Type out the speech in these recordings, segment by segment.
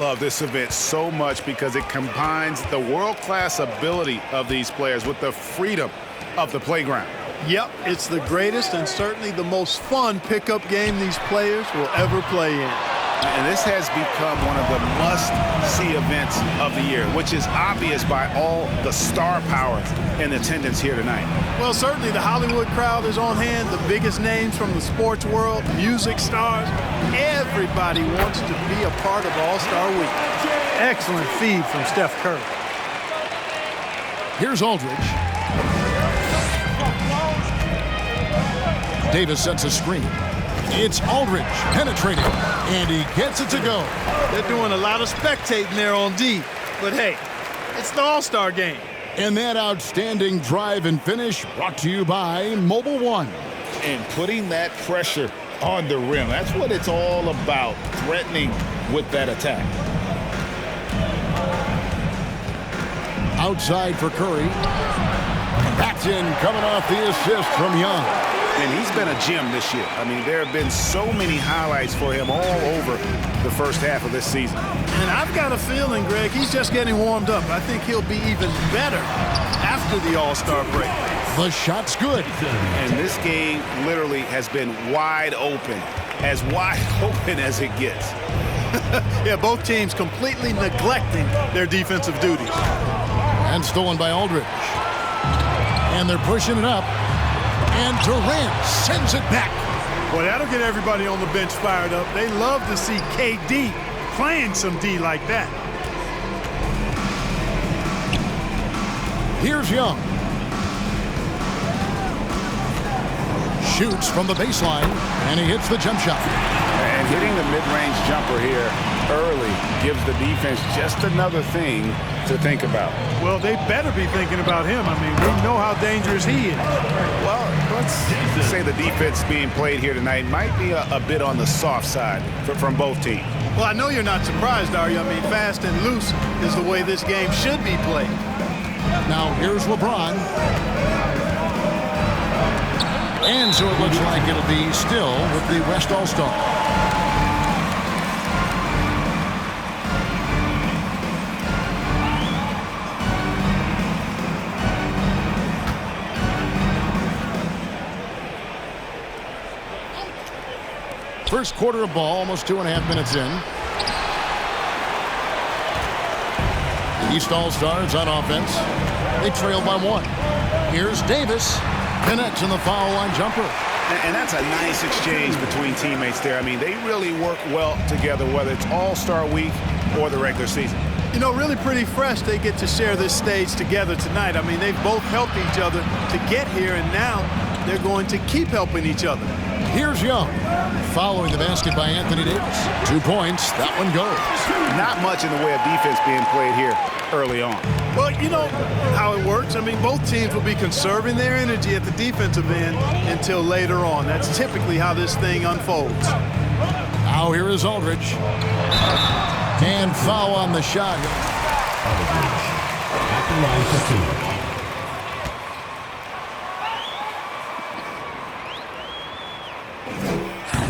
Love this event so much because it combines the world-class ability of these players with the freedom of the playground. Yep, it's the greatest and certainly the most fun pickup game these players will ever play in. And this has become one of the must-see events of the year, which is obvious by all the star power in attendance here tonight. Well, certainly the Hollywood crowd is on hand, the biggest names from the sports world, music stars. Everybody wants to be a part of All-Star Week. Excellent feed from Steph Curry. Here's Aldridge. Davis sets a screen. It's Aldridge penetrating, and he gets it to go. They're doing a lot of spectating there on D, but hey, it's the All-Star game. And that outstanding drive and finish brought to you by Mobile One. And putting that pressure on the rim, that's what it's all about, threatening with that attack. Outside for Curry. That's in, coming off the assist from Young. And he's been a gem this year. I mean, there have been so many highlights for him all over the first half of this season. And I've got a feeling, Greg, he's just getting warmed up. I think he'll be even better after the All-Star break. The shot's good. And this game literally has been wide open as it gets. Yeah, both teams completely neglecting their defensive duties. And stolen by Aldridge. And they're pushing it up. And Durant sends it back. Well, that'll get everybody on the bench fired up. They love to see KD playing some D like that. Here's Young. Shoots from the baseline, and he hits the jump shot. And hitting the mid-range jumper here early gives the defense just another thing to think about. Well, they better be thinking about him. I mean, we know how dangerous he is. Well, let's say the defense being played here tonight might be a bit on the soft side from both teams. Well, I know you're not surprised, are you? I mean, fast and loose is the way this game should be played. Now, here's LeBron. And so it looks like it'll be still with the West All-Star. First quarter of ball, almost 2.5 minutes in. The East All-Stars on offense. They trail by 1. Here's Davis. Connects in the foul line jumper. And that's a nice exchange between teammates there. I mean, they really work well together, whether it's All-Star Week or the regular season. You know, really pretty fresh they get to share this stage together tonight. I mean, they've both helped each other to get here, and now they're going to keep helping each other. Here's Young. Following the basket by Anthony Davis. 2 points. That one goes. Not much in the way of defense being played here early on. Well, you know how it works. I mean, both teams will be conserving their energy at the defensive end until later on. That's typically how this thing unfolds. Now here is Aldridge. And foul on the shot. Aldridge at the line for 2.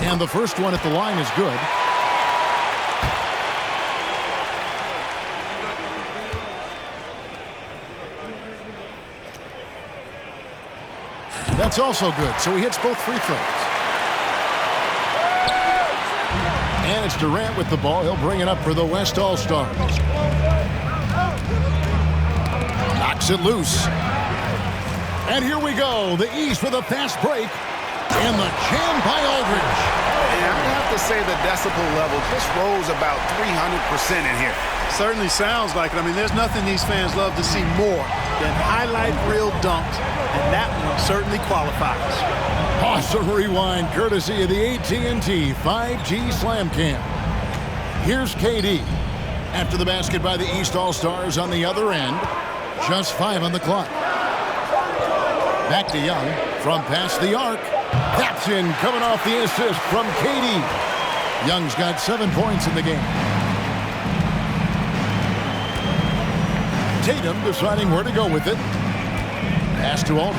And the first one at the line is good. That's also good, so he hits both free throws. And it's Durant with the ball. He'll bring it up for the West All-Stars. Knocks it loose. And here we go. The East with a fast break. And the jam by Aldridge. And I have to say the decibel level just rose about 300% in here. Certainly sounds like it. I mean, there's nothing these fans love to see more than highlight reel dunks, and that one certainly qualifies. Awesome rewind courtesy of the AT&T 5G Slam Cam. Here's KD. After the basket by the East All-Stars on the other end. Just 5 on the clock. Back to Young from past the arc. That's in, coming off the assist from KD. Young's got 7 points in the game. Tatum deciding where to go with it. Pass to Aldridge.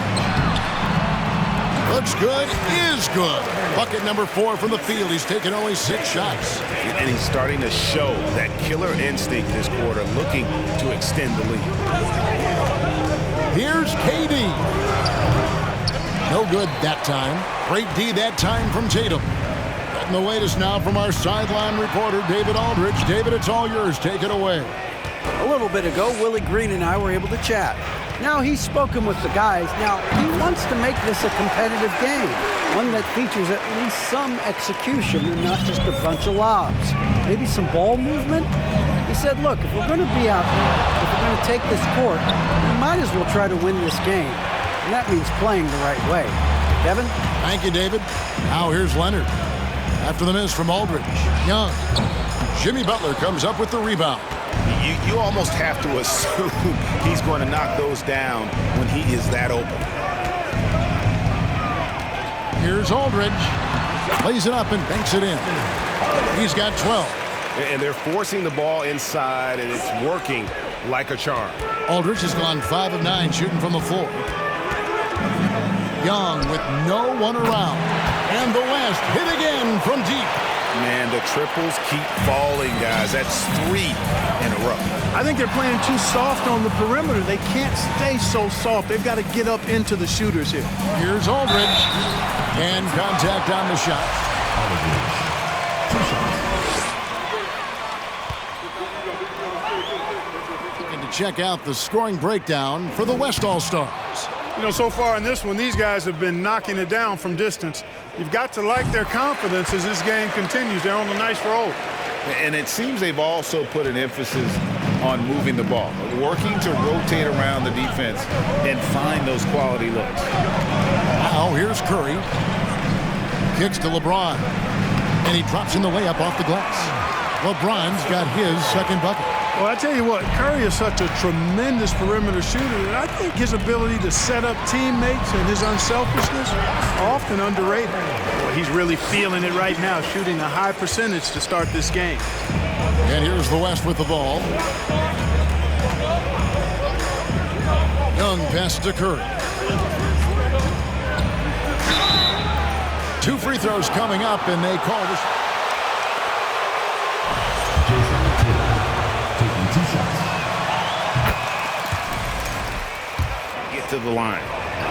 Looks good, is good. Bucket number 4 from the field. He's taken only 6 shots. And he's starting to show that killer instinct this quarter, looking to extend the lead. Here's KD. No good that time. Great D that time from Tatum. Getting the latest now from our sideline reporter, David Aldridge. David, it's all yours. Take it away. A little bit ago, Willie Green and I were able to chat. Now he's spoken with the guys. Now he wants to make this a competitive game, one that features at least some execution and not just a bunch of lobs. Maybe some ball movement. He said, look, if we're going to be out there, if we're going to take this court, we might as well try to win this game. And that means playing the right way. Kevin? Thank you, David. Now here's Leonard. After the miss from Aldridge. Young. Jimmy Butler comes up with the rebound. You almost have to assume he's going to knock those down when he is that open. Here's Aldridge. Plays it up and banks it in. He's got 12. And they're forcing the ball inside, and it's working like a charm. Aldridge has gone 5 of 9 shooting from the floor. Young with no one around. And the West hit again from deep. Man, the triples keep falling, guys. That's 3 in a row. I think they're playing too soft on the perimeter. They can't stay so soft. They've got to get up into the shooters here. Here's Aldridge. And contact on the shot. Aldridge. 2 shots. Looking to check out the scoring breakdown for the West All-Stars. You know, so far in this one, these guys have been knocking it down from distance. You've got to like their confidence as this game continues. They're on a nice roll. And it seems they've also put an emphasis on moving the ball, working to rotate around the defense and find those quality looks. Now here's Curry. Kicks to LeBron. And he drops in the layup off the glass. LeBron's got his second bucket. Well, I tell you what, Curry is such a tremendous perimeter shooter, and I think his ability to set up teammates and his unselfishness are often underrated. Well, he's really feeling it right now, shooting a high percentage to start this game. And here's the West with the ball. Young passes to Curry. 2 free throws coming up, and they call this. Jason Tatum taking 2 shots. Get to the line.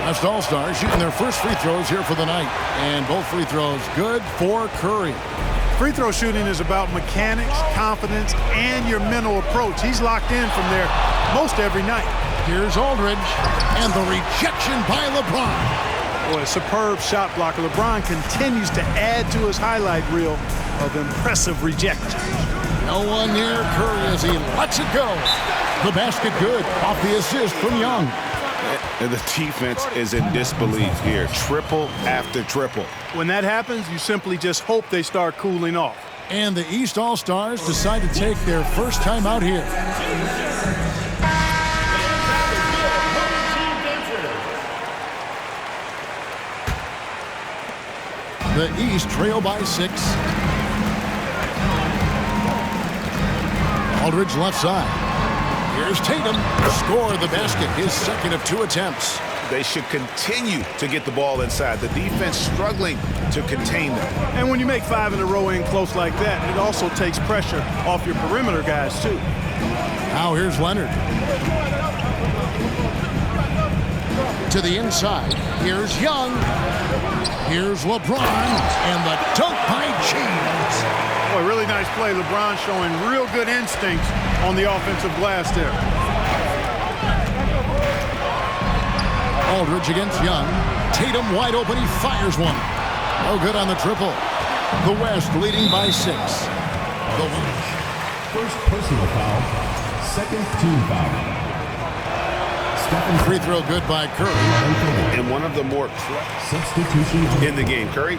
West All-Stars shooting their first free throws here for the night. And both free throws good for Curry. Free throw shooting is about mechanics, confidence, and your mental approach. He's locked in from there most every night. Here's Aldridge. And the rejection by LeBron. Boy, a superb shot blocker. LeBron continues to add to his highlight reel of impressive rejections. No one near Curry as he lets it go. The basket good off the assist from Young. And the defense is in disbelief here. Triple after triple. When that happens, you simply just hope they start cooling off. And the East All-Stars decide to take their first time out here. The East trail by 6. Aldridge left side. Here's Tatum. Score the basket, his second of 2 attempts. They should continue to get the ball inside. The defense struggling to contain them. And when you make 5 in a row in close like that, it also takes pressure off your perimeter guys, too. Now here's Leonard. To the inside. Here's Young. Here's LeBron. And the dunk by James. Boy, really nice play. LeBron showing real good instincts on the offensive glass there. Aldridge against Young. Tatum wide open. He fires one. No good on the triple. The West leading by 6. First personal foul. Second team foul. Free throw good by Curry. And one of the more Substitution in the game. Curry.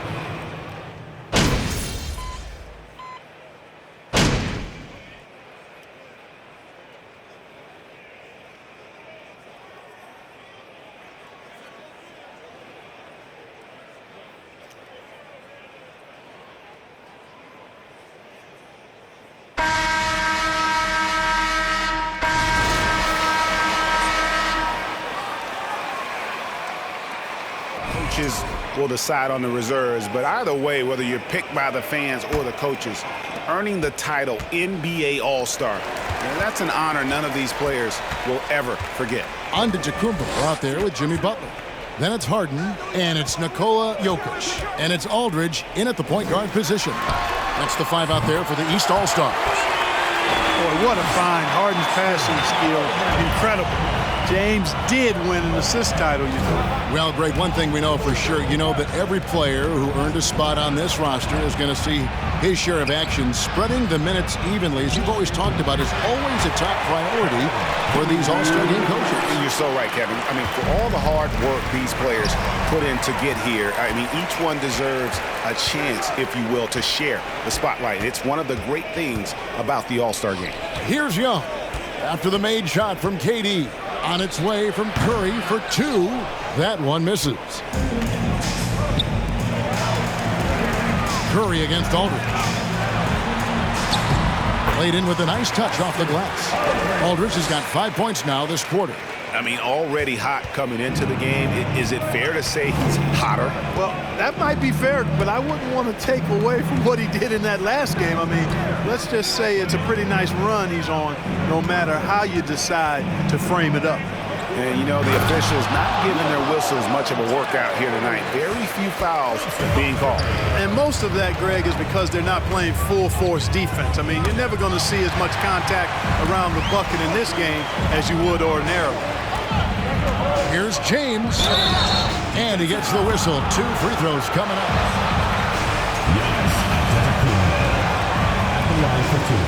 Coaches will decide on the reserves. But either way, whether you're picked by the fans or the coaches, earning the title NBA All-Star, that's an honor none of these players will ever forget. Antetokounmpo out there with Jimmy Butler. Then it's Harden, and it's Nikola Jokic. And it's Aldridge in at the point guard position. That's the 5 out there for the East All-Stars. Boy, what a find. Harden's passing skill, incredible. James did win an assist title, you know. Well, Greg, one thing we know for sure, you know that every player who earned a spot on this roster is going to see his share of action. Spreading the minutes evenly, as you've always talked about, is always a top priority for these All-Star game coaches. You're so right, Kevin. I mean, for all the hard work these players put in to get here, I mean, each one deserves a chance, if you will, to share the spotlight. It's one of the great things about the All-Star game. Here's Young after the made shot from KD. On its way from Curry for 2. That one misses. Curry against Aldridge. Played in with a nice touch off the glass. Aldridge has got 5 points now this quarter. I mean, already hot coming into the game. Is it fair to say he's hotter? Well, that might be fair, but I wouldn't want to take away from what he did in that last game. I mean, let's just say it's a pretty nice run he's on, no matter how you decide to frame it up. And, you know, the officials not giving their whistles much of a workout here tonight. Very few fouls being called. And most of that, Greg, is because they're not playing full-force defense. I mean, you're never going to see as much contact around the bucket in this game as you would ordinarily. Here's James. And he gets the whistle. 2 free throws coming up. Giannis Antetokounmpo at the line for 2.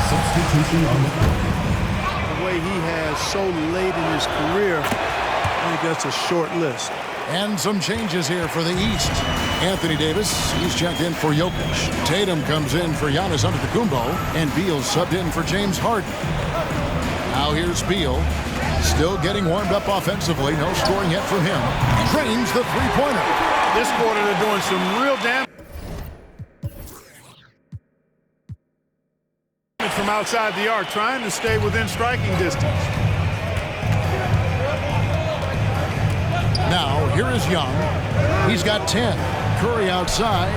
Substitution on the court. The way he has so late in his career, I think that's a short list. And some changes here for the East. Anthony Davis, he's checked in for Jokic. Tatum comes in for Giannis Antetokounmpo. And Beal subbed in for James Harden. Now here's Beal. Still getting warmed up offensively. No scoring yet from him. Drains the three-pointer. This quarter, they're doing some real damage from outside the arc, trying to stay within striking distance. Now, here is Young. He's got 10. Curry outside.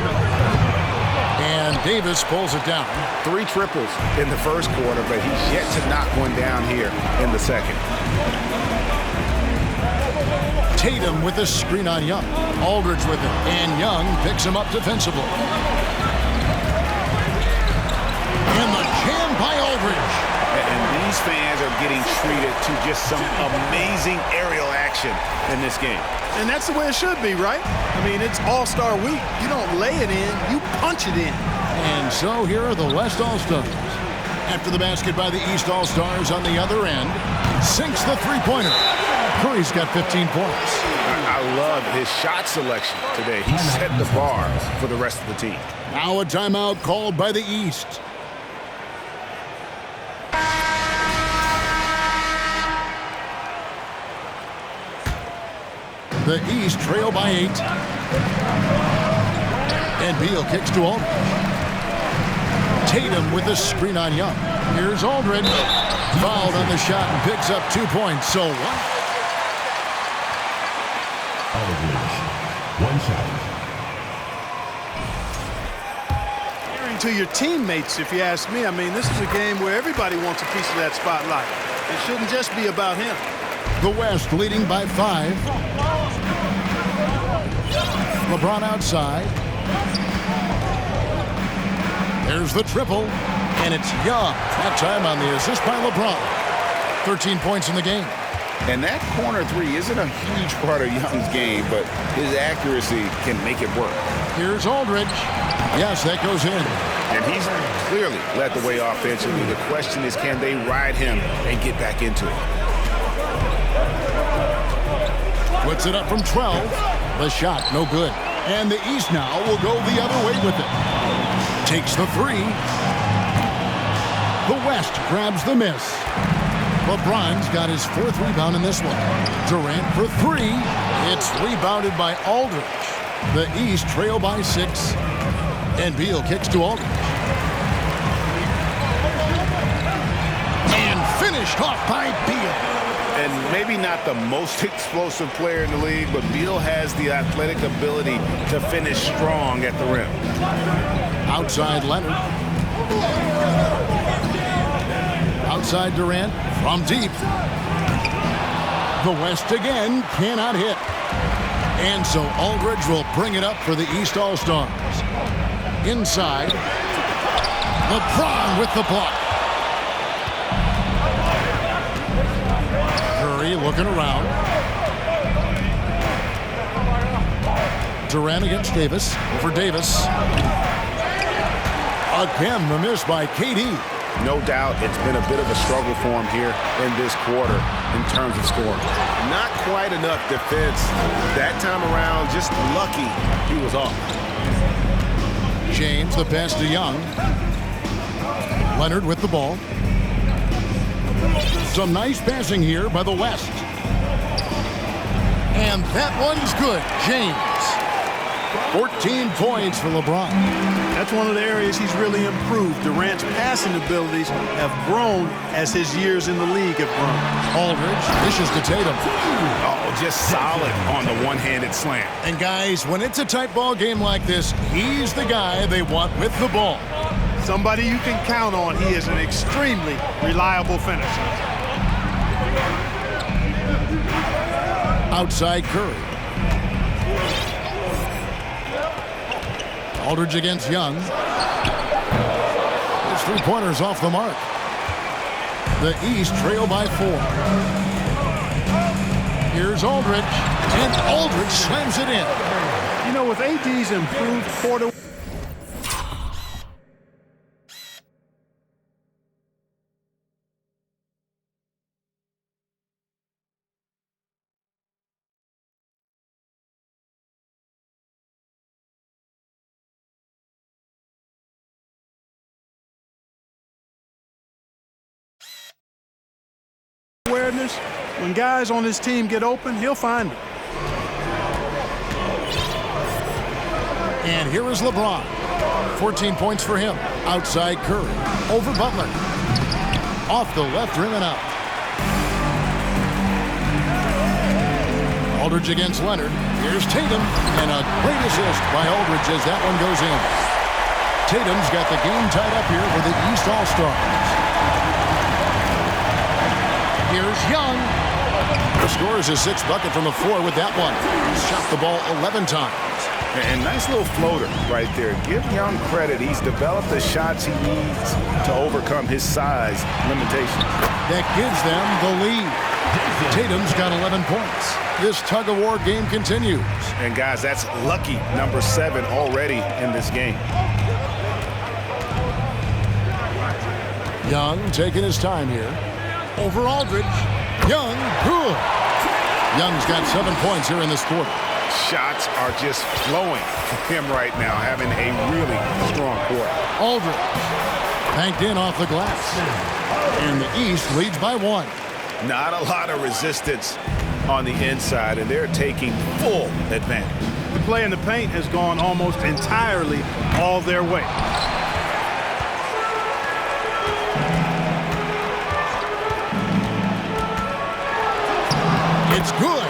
And Davis pulls it down. 3 triples in the first quarter, but he's yet to knock one down here in the second. Tatum with a screen on Young. Aldridge with it. And Young picks him up defensively. And the jam by Aldridge. And these fans are getting treated to just some amazing aerial action in this game. And that's the way it should be, right? I mean, it's All-Star Week. You don't lay it in, you punch it in. And so here are the West All-Stars. After the basket by the East All-Stars on the other end, sinks the three-pointer. Curry's got 15 points. I love his shot selection today. He set the bar for the rest of the team. Now a timeout called by the East. The East trail by 8. And Beal kicks to Aldridge. Tatum with a screen on Young. Here's Aldridge. Fouled on the shot and picks up 2 points. So what? Aldridge, 1 shot. To your teammates, if you ask me. I mean, this is a game where everybody wants a piece of that spotlight. It shouldn't just be about him. The West leading by 5. LeBron outside. There's the triple. And it's Young. That time on the assist by LeBron. 13 points in the game. And that corner 3 isn't a huge part of Young's game, but his accuracy can make it work. Here's Aldridge. Yes, that goes in. And he's clearly led the way offensively. The question is, can they ride him and get back into it? Puts it up from 12. The shot, no good. And the East now will go the other way with it. Takes the 3. The West grabs the miss. LeBron's got his 4th rebound in this one. Durant for 3. It's rebounded by Aldridge. The East trail by 6. And Beal kicks to Aldridge. And finished off by Beal. And maybe not the most explosive player in the league, but Beal has the athletic ability to finish strong at the rim. Outside Leonard. Outside Durant from deep. The West again cannot hit. And so Aldridge will bring it up for the East All-Stars. Inside. LeBron with the block. Curry looking around. Durant against Davis. For Davis. Again, the miss by KD. No doubt it's been a bit of a struggle for him here in this quarter in terms of scoring. Not quite enough defense. That time around, just lucky he was off. James, the pass to Young. Leonard with the ball. Some nice passing here by the West. And that one's good. James. 14 points for LeBron. That's one of the areas he's really improved. Durant's passing abilities have grown as his years in the league have grown. Aldridge dishes to Tatum. Oh, just solid on the one-handed slam. And guys, when it's a tight ball game like this, he's the guy they want with the ball. Somebody you can count on. He is an extremely reliable finisher. Outside Curry. Aldridge against Young. His three-pointers off the mark. The East trail by 4. Here's Aldridge. And Aldridge slams it in. You know, with AD's improved quarter. Awareness, when guys on his team get open, he'll find it. And here is LeBron. 14 points for him. Outside Curry. Over Butler. Off the left rim and out. Aldridge against Leonard. Here's Tatum. And a great assist by Aldridge as that one goes in. Tatum's got the game tied up here for the East All-Stars. Here's Young. The scores his 6th bucket from the floor with that one. He's shot the ball 11 times. And nice little floater right there. Give Young credit. He's developed the shots he needs to overcome his size limitations. That gives them the lead. Tatum's got 11 points. This tug-of-war game continues. And guys, that's lucky number 7 already in this game. Young taking his time here. Over Aldridge. Young, good. Young's got 7 points here in this quarter. Shots are just flowing for him right now, having a really strong quarter. Aldridge banked in off the glass. And the East leads by 1. Not a lot of resistance on the inside, and they're taking full advantage. The play in the paint has gone almost entirely all their way. It's good.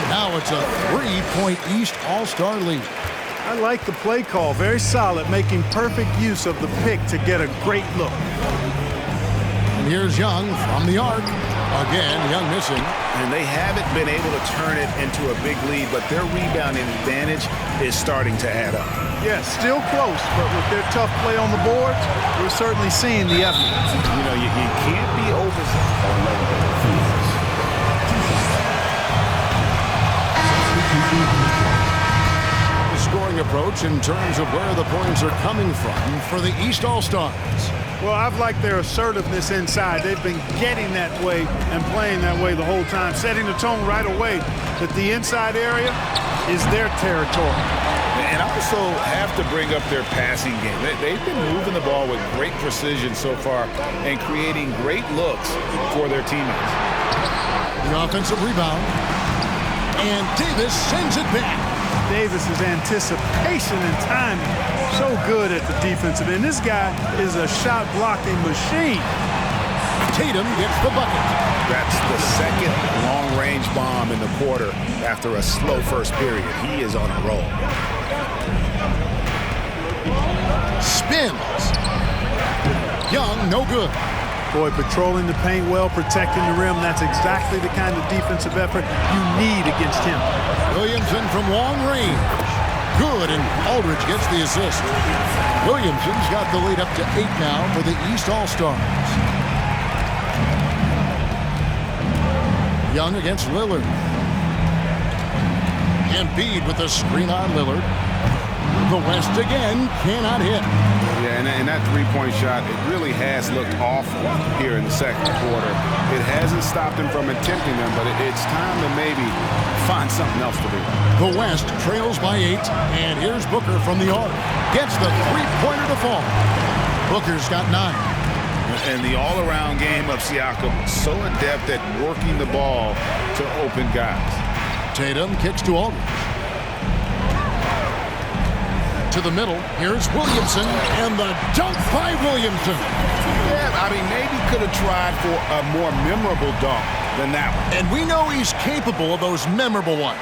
Now it's a 3-point East All-Star lead. I like the play call. Very solid, making perfect use of the pick to get a great look. And here's Young from the arc. Again, Young missing. And they haven't been able to turn it into a big lead, but their rebounding advantage is starting to add up. Yes, still close, but with their tough play on the boards, we're certainly seeing the effort. You know, you can't be over. The scoring approach in terms of where the points are coming from for the East All-Stars. Well, I've liked their assertiveness inside. They've been getting that way and playing that way the whole time, setting the tone right away that the inside area is their territory. And I also have to bring up their passing game. They've been moving the ball with great precision so far and creating great looks for their teammates. The offensive rebound. And Davis sends it back. Davis's anticipation and timing, so good at the defensive end. This guy is a shot-blocking machine. Tatum gets the bucket. That's the second long-range bomb in the quarter after a slow first period. He is on a roll. Spins. Young, no good. Boy, patrolling the paint well, protecting the rim. That's exactly the kind of defensive effort you need against him. Williamson from long range. Good, and Aldridge gets the assist. Williamson's got the lead up to 8 now for the East All-Stars. Young against Lillard. Embiid with the screen on Lillard. The West again cannot hit. Yeah, and that three-point shot, it really has looked awful here in the second quarter. It hasn't stopped him from attempting them, but it's time to maybe find something else to do. The West trails by 8, and here's Booker from the arc. Gets the three-pointer to fall. Booker's got 9. And the all-around game of Siakam, so adept at working the ball to open guys. Tatum kicks to Aldridge. To the middle, here's Williamson, and the dunk by Williamson. Yeah, I mean, maybe could have tried for a more memorable dunk than that one. And we know he's capable of those memorable ones.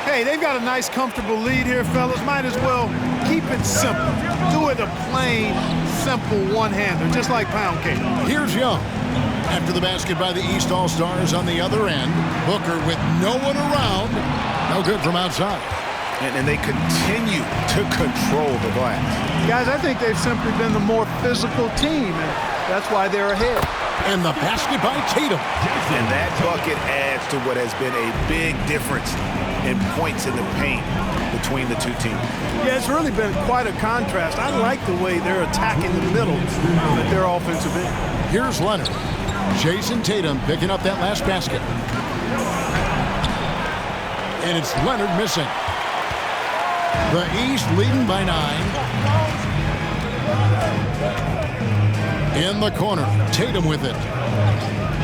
Hey, they've got a nice, comfortable lead here, fellas. Might as well keep it simple. Do it a plain, simple one-hander, just like pound cake. Here's Young. After the basket by the East All-Stars on the other end, Booker with no one around. No good from outside. And they continue to control the glass. Guys, I think they've simply been the more physical team, and that's why they're ahead. And the basket by Tatum. And that bucket adds to what has been a big difference in points in the paint between the two teams. Yeah, it's really been quite a contrast. I like the way they're attacking the middle with their offensive end. Here's Leonard. Jason Tatum picking up that last basket. And it's Leonard missing. The East leading by 9. In the corner, Tatum with it.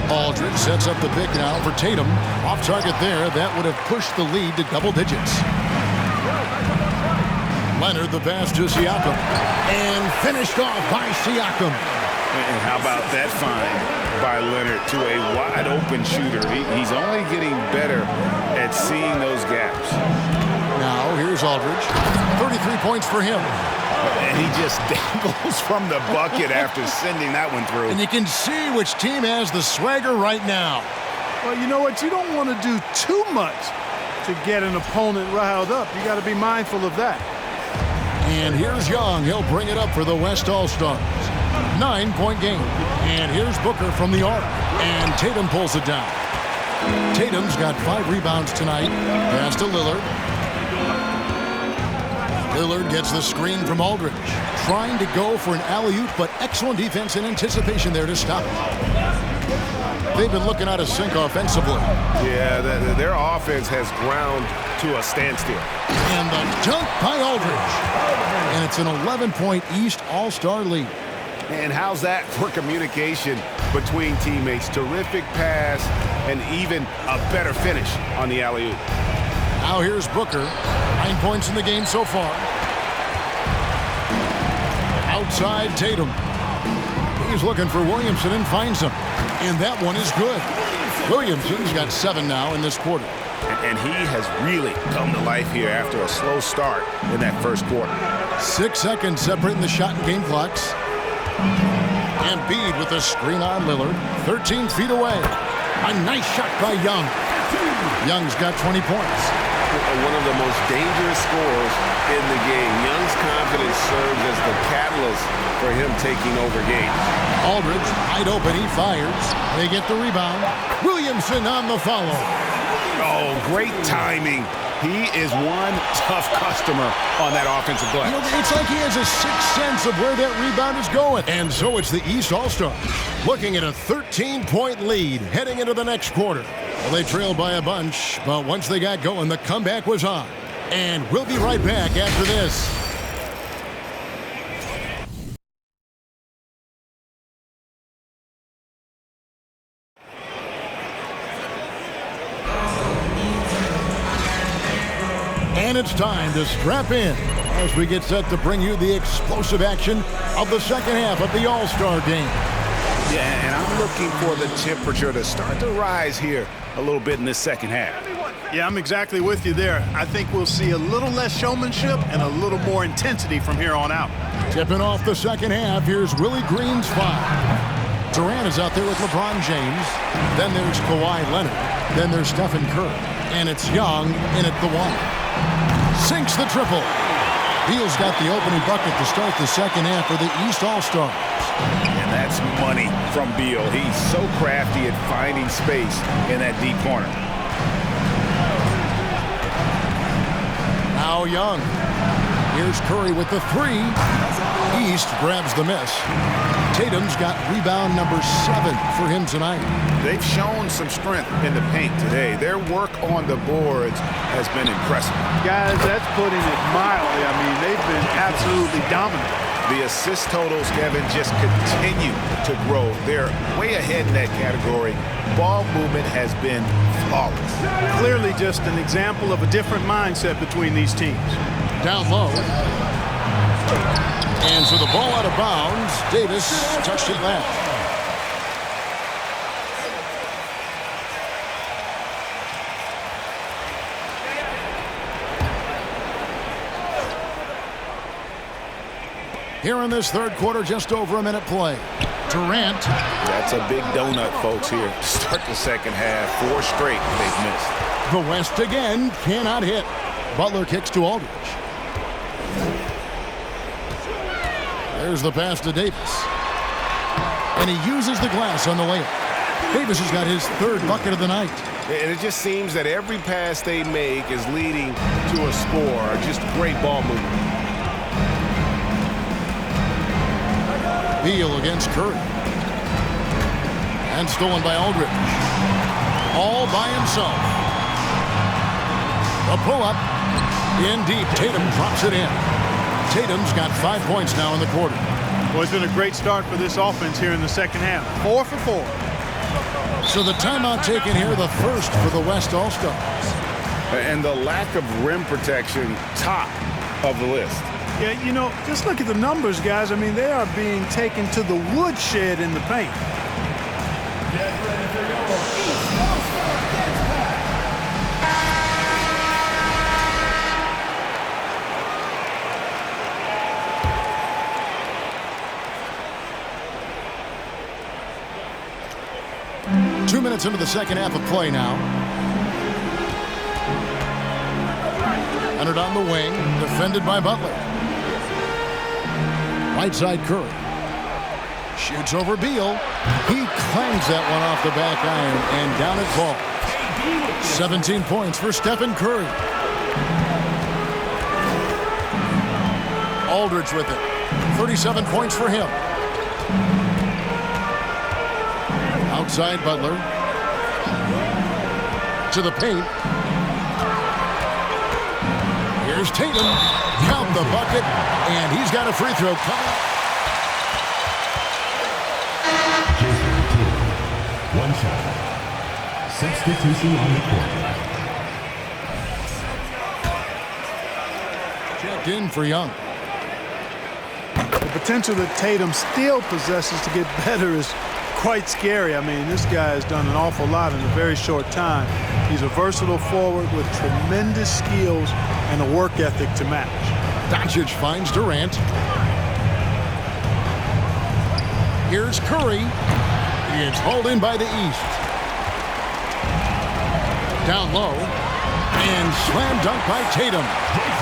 Aldridge sets up the pick now for Tatum. Off target there, that would have pushed the lead to double digits. Leonard the pass to Siakam. And finished off by Siakam. And how about that find by Leonard to a wide open shooter? He's only getting better at seeing those gaps. Now, here's Aldridge. 33 points for him. And he just dangles from the bucket after sending that one through. And you can see which team has the swagger right now. Well, you know what? You don't want to do too much to get an opponent riled up. You got to be mindful of that. And here's Young. He'll bring it up for the West All-Stars. 9-point game. And here's Booker from the arc. And Tatum pulls it down. Tatum's got 5 rebounds tonight. Pass to Lillard. Lillard gets the screen from Aldridge. Trying to go for an alley-oop, but excellent defense and anticipation there to stop it. They've been looking out of sync offensively. Yeah, their offense has ground to a standstill. And the dunk by Aldridge. And it's an 11-point East All-Star lead. And how's that for communication between teammates? Terrific pass and even a better finish on the alley-oop. Now here's Booker. 9 points in the game so far. Outside Tatum. He's looking for Williamson and finds him. And that one is good. Williamson's got 7 now in this quarter. And he has really come to life here after a slow start in that first quarter. 6 seconds separating the shot and game clocks. Embiid with a screen on Lillard. 13 feet away. A nice shot by Young. Young's got 20 points. One of the most dangerous scorers in the game. Young's confidence serves as the catalyst for him taking over games. Aldridge, wide open, he fires. They get the rebound. Williamson on the follow. Oh, great timing. He is one tough customer on that offensive glass. You know, it's like he has a sixth sense of where that rebound is going. And so it's the East All-Stars looking at a 13-point lead heading into the next quarter. Well, they trailed by a bunch, but once they got going, the comeback was on. And we'll be right back after this. And it's time to strap in as we get set to bring you the explosive action of the second half of the All-Star game. Yeah, and I'm looking for the temperature to start to rise here a little bit in this second half. Yeah, I'm exactly with you there. I think we'll see a little less showmanship and a little more intensity from here on out. Tipping off the second half, here's Willie Green's five. Durant is out there with LeBron James. Then there's Kawhi Leonard. Then there's Stephen Curry. And it's Young in at the one. Sinks the triple. Beal's got the opening bucket to start the second half for the East All-Stars. And that's money from Beal. He's so crafty at finding space in that deep corner. Now Young. Here's Curry with the three. East grabs the miss. Tatum's got rebound number 7 for him tonight. They've shown some strength in the paint today. Their work on the boards has been impressive. Guys, that's putting it mildly. I mean, they've been absolutely dominant. The assist totals, Kevin, just continue to grow. They're way ahead in that category. Ball movement has been flawless. Clearly just an example of a different mindset between these teams. Down low. And so the ball out of bounds. Davis touched it last. Here in this third quarter, just over a minute play. Durant. That's a big donut, folks, here to start the second half. 4 straight they've missed. The West again cannot hit. Butler kicks to Aldridge. There's the pass to Davis. And he uses the glass on the layup. Davis has got his 3rd bucket of the night. And it just seems that every pass they make is leading to a score. Just great ball movement. Beal against Curry. And stolen by Aldridge. All by himself. A pull-up. In deep. Tatum drops it in. Tatum's got 5 points now in the quarter. Well, it's been a great start for this offense here in the second half. 4 for 4. So the timeout taken here, the first for the West All-Stars. And the lack of rim protection, top of the list. Yeah, you know, just look at the numbers, guys. I mean, they are being taken to the woodshed in the paint. 2 minutes into the second half of play now. Leonard on the wing, defended by Butler. Right side Curry. Shoots over Beal. He clangs that one off the back iron and down it falls. 17 points for Stephen Curry. Aldridge with it. 37 points for him. Outside Butler. To the paint. Here's Tatum. Count the bucket. And he's got a free throw coming. Jason Tatum, 1 shot. Substitution on the court. Checked in for Young. The potential that Tatum still possesses to get better is quite scary. I mean, this guy has done an awful lot in a very short time. He's a versatile forward with tremendous skills and a work ethic to match. Doncic finds Durant. Here's Curry. He is hauled in by the East. Down low. And slam dunk by Tatum.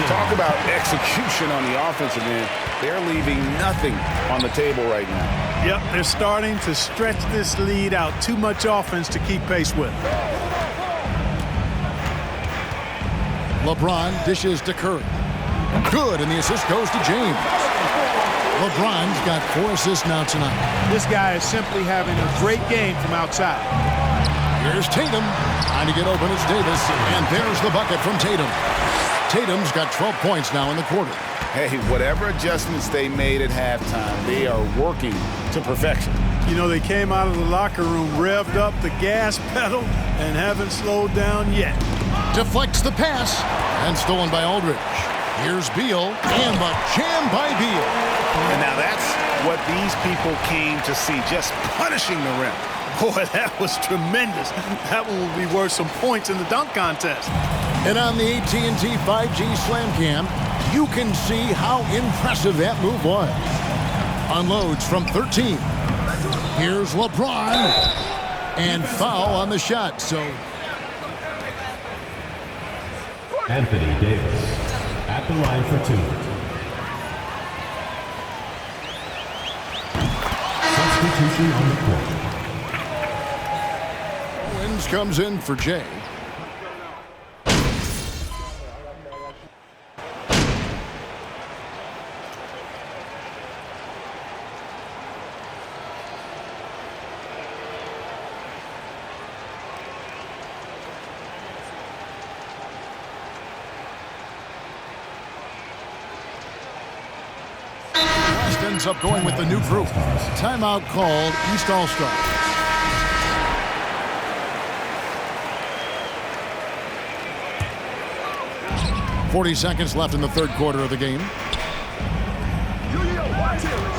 Talk about execution on the offensive end. They're leaving nothing on the table right now. Yep, they're starting to stretch this lead out. Too much offense to keep pace with. LeBron dishes to Curry. Good, and the assist goes to James. LeBron's got 4 assists now tonight. This guy is simply having a great game from outside. Here's Tatum. Trying to get open is Davis. And there's the bucket from Tatum. Tatum's got 12 points now in the quarter. Hey, whatever adjustments they made at halftime, they are working to perfection. You know, they came out of the locker room, revved up the gas pedal, and haven't slowed down yet. Deflects the pass. And stolen by Aldridge. Here's Beal. And the jam by Beal. And now that's what these people came to see, just punishing the rim. Boy, that was tremendous. That one will be worth some points in the dunk contest. And on the AT&T 5G Slam Cam, you can see how impressive that move was. Unloads from 13. Here's LeBron. And foul on the shot, so... Anthony Davis at the line for two. Substitution on the court. Owens comes in for Jay. Ends up going with the new group. Timeout called East All-Stars. .40 seconds left in the third quarter of the game.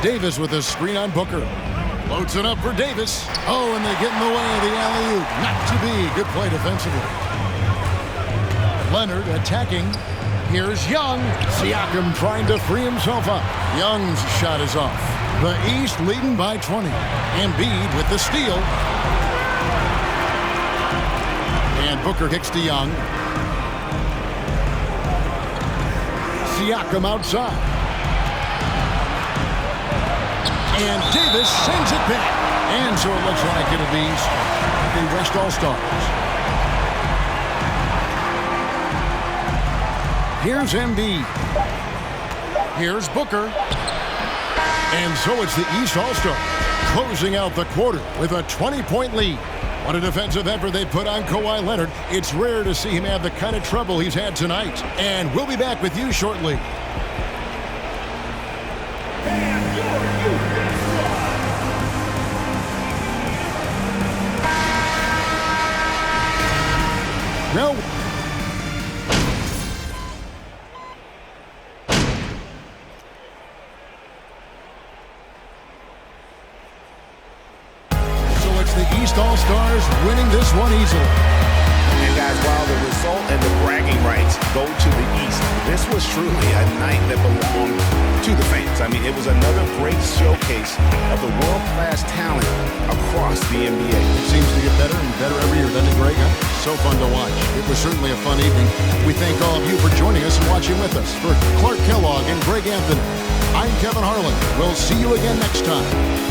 Davis with a screen on Booker. Loads it up for Davis. Oh, and they get in the way of the alley-oop. Not to be. Good play defensively. Leonard attacking. Here's Young. Siakam trying to free himself up. Young's shot is off. The East leading by 20. Embiid with the steal. And Booker kicks to Young. Siakam outside. And Davis sends it back. And so it looks like it'll be the West All-Stars. Here's Embiid. Here's Booker. And so it's the East All-Stars closing out the quarter with a 20-point lead. What a defensive effort they put on Kawhi Leonard. It's rare to see him have the kind of trouble he's had tonight. And we'll be back with you shortly. No. East All-Stars winning this one easily. And guys, while the result and the bragging rights go to the East, this was truly a night that belonged to the fans. I mean, it was another great showcase of the world-class talent across the NBA. It seems to get better and better every year, doesn't it, Greg? So fun to watch. It was certainly a fun evening. We thank all of you for joining us and watching with us. For Clark Kellogg and Greg Anthony, I'm Kevin Harlan. We'll see you again next time.